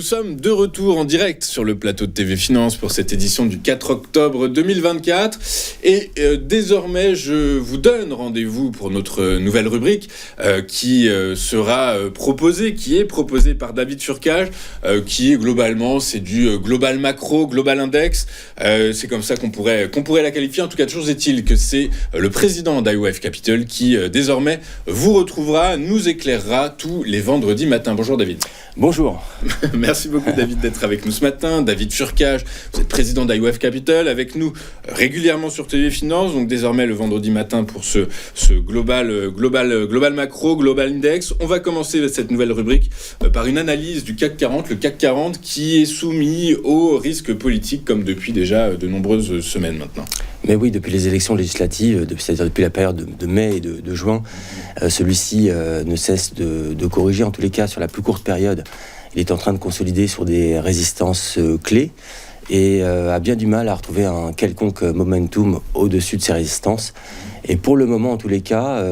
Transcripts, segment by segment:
nous sommes de retour en direct sur le plateau de TV Finance pour cette édition du 4 octobre 2024. Et désormais, je vous donne rendez-vous pour notre nouvelle rubrique qui est proposée par David Furcage, qui est globalement, c'est du global macro, global index. C'est comme ça qu'on pourrait la qualifier. En tout cas, toujours est-il que c'est le président d'IOF Capital qui désormais vous retrouvera, nous éclairera tous les vendredis matin. Bonjour David. Bonjour. Merci beaucoup David d'être avec nous ce matin. David Furcage, vous êtes président d'IOF Capital, avec nous régulièrement sur TV Finance, donc désormais le vendredi matin pour ce global macro, global index. On va commencer cette nouvelle rubrique par une analyse du CAC 40, le CAC 40 qui est soumis aux risques politiques comme depuis déjà de nombreuses semaines maintenant. Mais oui, depuis les élections législatives, c'est-à-dire depuis la période de mai et de juin, celui-ci ne cesse de corriger, en tous les cas sur la plus courte période. Il est en train de consolider sur des résistances clés et a bien du mal à retrouver un quelconque momentum au-dessus de ces résistances. Et pour le moment, en tous les cas,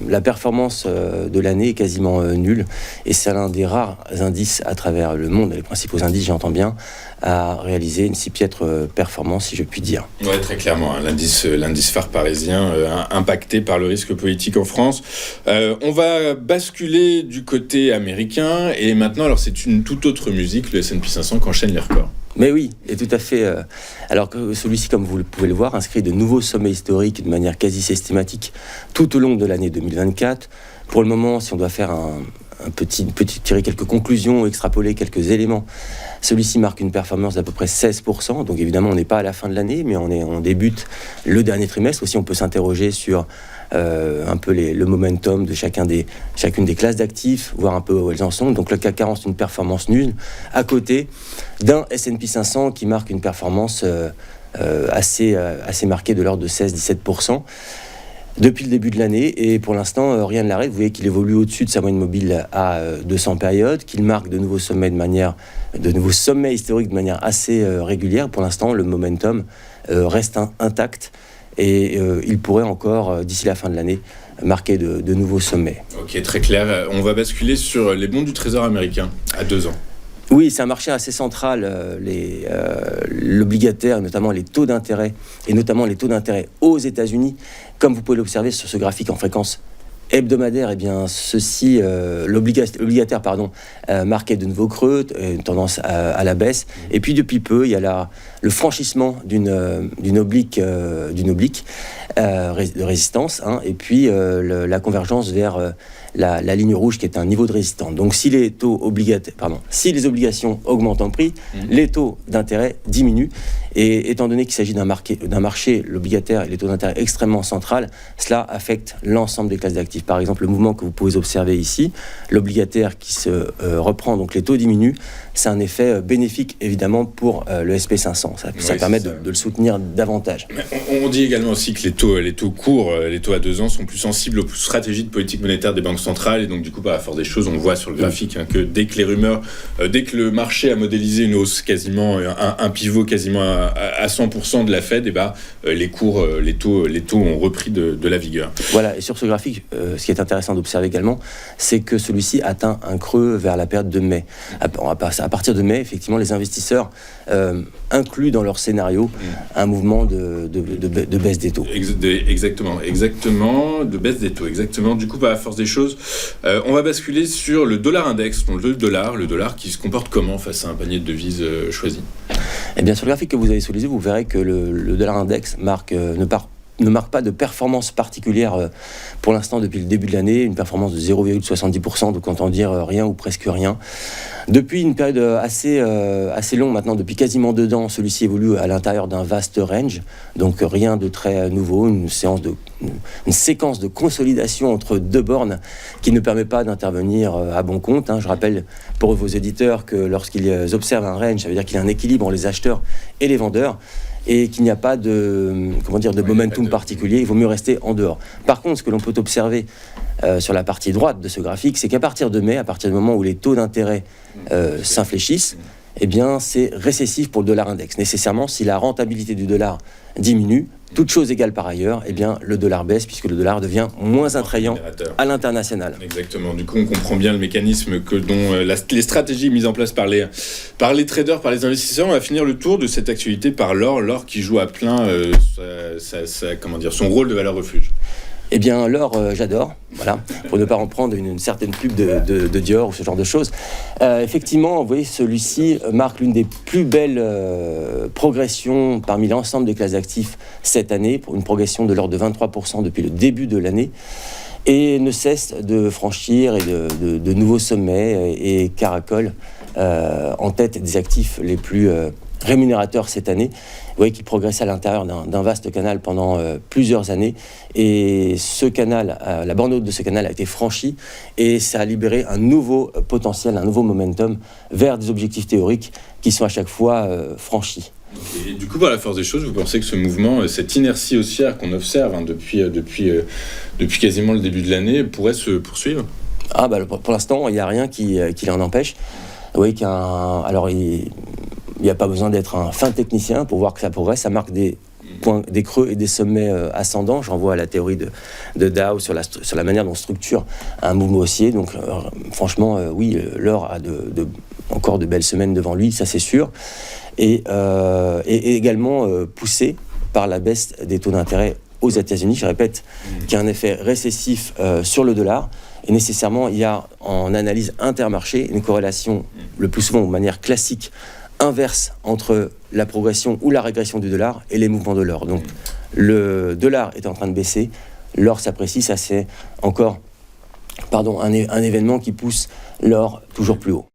la performance de l'année est quasiment nulle. Et c'est l'un des rares indices à travers le monde, les principaux indices, j'entends bien, à réaliser une si piètre performance, si je puis dire. Oui, très clairement. L'indice phare parisien impacté par le risque politique en France. On va basculer du côté américain. Et maintenant, alors c'est une toute autre musique, le S&P 500 qui enchaîne les records. Mais oui, et tout à fait. Alors que celui-ci, comme vous pouvez le voir, inscrit de nouveaux sommets historiques de manière quasi systématique tout au long de l'année 2024. Pour le moment, si on doit faire tirer quelques conclusions, extrapoler quelques éléments, celui-ci marque une performance d'à peu près 16%. Donc évidemment, on n'est pas à la fin de l'année, mais on débute le dernier trimestre. Aussi, on peut s'interroger sur un peu le momentum de chacune des classes d'actifs, voir un peu où elles en sont. Donc le CAC 40, c'est une performance nulle, à côté d'un S&P 500 qui marque une performance assez marquée de l'ordre de 16-17%. Depuis le début de l'année, et pour l'instant, rien ne l'arrête. Vous voyez qu'il évolue au-dessus de sa moyenne mobile à 200 périodes, qu'il marque de nouveaux sommets historiques de manière assez régulière. Pour l'instant, le momentum reste intact et il pourrait encore, d'ici la fin de l'année, marquer de nouveaux sommets. Ok, très clair. On va basculer sur les bons du Trésor américain à 2 ans. Oui, c'est un marché assez central, l'obligataire, notamment les taux d'intérêt, et notamment les taux d'intérêt aux États-Unis. Comme vous pouvez l'observer sur ce graphique en fréquence hebdomadaire, eh bien, l'obligataire marquait de nouveaux creux, une tendance à la baisse. Et puis depuis peu, il y a le franchissement d'une oblique de résistance, et puis la convergence vers la ligne rouge qui est un niveau de résistance. Donc si les obligations augmentent en prix, les taux d'intérêt diminuent. Et étant donné qu'il s'agit d'un marché, l'obligataire et les taux d'intérêt extrêmement central, cela affecte l'ensemble des classes d'actifs. Par exemple, le mouvement que vous pouvez observer ici, l'obligataire qui se reprend, donc les taux diminuent, c'est un effet bénéfique évidemment pour le SP500. Ça permet de le soutenir davantage. On dit également aussi que les taux courts, les taux à 2 ans sont plus sensibles aux stratégies de politique monétaire des banques centrales, et donc du coup, par la force des choses, on voit sur le graphique que dès que le marché a modélisé une hausse quasiment, un pivot quasiment à 100% de la Fed, les taux ont repris de la vigueur. Voilà, et sur ce graphique, ce qui est intéressant d'observer également, c'est que celui-ci atteint un creux vers la période de mai. À partir de mai, effectivement, les investisseurs incluent dans leur scénario un mouvement de baisse des taux. Exactement, de baisse des taux, exactement. Du coup, par la force des choses, on va basculer sur le dollar index, donc le dollar qui se comporte comment face à un panier de devises choisi. Eh bien, sur le graphique que vous avez sous les yeux, vous verrez que le dollar index ne marque pas de performance particulière pour l'instant depuis le début de l'année, une performance de 0,70%, donc autant dire rien ou presque rien. Depuis une période assez longue maintenant, depuis quasiment 2 ans, celui-ci évolue à l'intérieur d'un vaste range, donc rien de très nouveau, une séquence de consolidation entre 2 bornes qui ne permet pas d'intervenir à bon compte. Je rappelle pour vos éditeurs que lorsqu'ils observent un range, ça veut dire qu'il y a un équilibre entre les acheteurs et les vendeurs, et qu'il n'y a pas de momentum particulier, il vaut mieux rester en dehors. Par contre, ce que l'on peut observer sur la partie droite de ce graphique, c'est qu'à partir de mai, à partir du moment où les taux d'intérêt s'infléchissent, eh bien, c'est récessif pour le dollar index. Nécessairement, si la rentabilité du dollar diminue, toute chose égale par ailleurs, eh bien, le dollar baisse puisque le dollar devient moins attrayant à l'international. Exactement. Du coup, on comprend bien le mécanisme dont les stratégies mises en place par les traders, par les investisseurs. On va finir le tour de cette actualité par l'or qui joue à plein son rôle de valeur refuge. Eh bien, l'or, j'adore, voilà, pour ne pas en prendre une certaine pub de Dior ou ce genre de choses. Effectivement, vous voyez, celui-ci marque l'une des plus belles progressions parmi l'ensemble des classes d'actifs cette année, pour une progression de l'ordre de 23% depuis le début de l'année, et ne cesse de franchir et de nouveaux sommets et caracole en tête des actifs les plus rémunérateur cette année. Vous voyez qu'il progressait à l'intérieur d'un vaste canal pendant plusieurs années, et ce canal, la borne haute de ce canal a été franchie, et ça a libéré un nouveau potentiel, un nouveau momentum vers des objectifs théoriques qui sont à chaque fois franchis. Et du coup, par la force des choses, vous pensez que ce mouvement, cette inertie haussière qu'on observe depuis quasiment le début de l'année, pourrait se poursuivre ? Pour l'instant, il n'y a rien qui l'en empêche. Vous voyez il n'y a pas besoin d'être un fin technicien pour voir que ça progresse. Ça marque des points, des creux et des sommets ascendants. J'en vois à la théorie de Dow sur la manière dont on structure un mouvement haussier. Donc, franchement, oui, l'or a encore de belles semaines devant lui, ça c'est sûr. Et également poussé par la baisse des taux d'intérêt aux États-Unis. Je répète qu'il y a un effet récessif sur le dollar. Et nécessairement, il y a en analyse intermarché une corrélation, le plus souvent de manière classique, inverse entre la progression ou la régression du dollar et les mouvements de l'or. Donc le dollar est en train de baisser, l'or s'apprécie, ça c'est encore un événement qui pousse l'or toujours plus haut.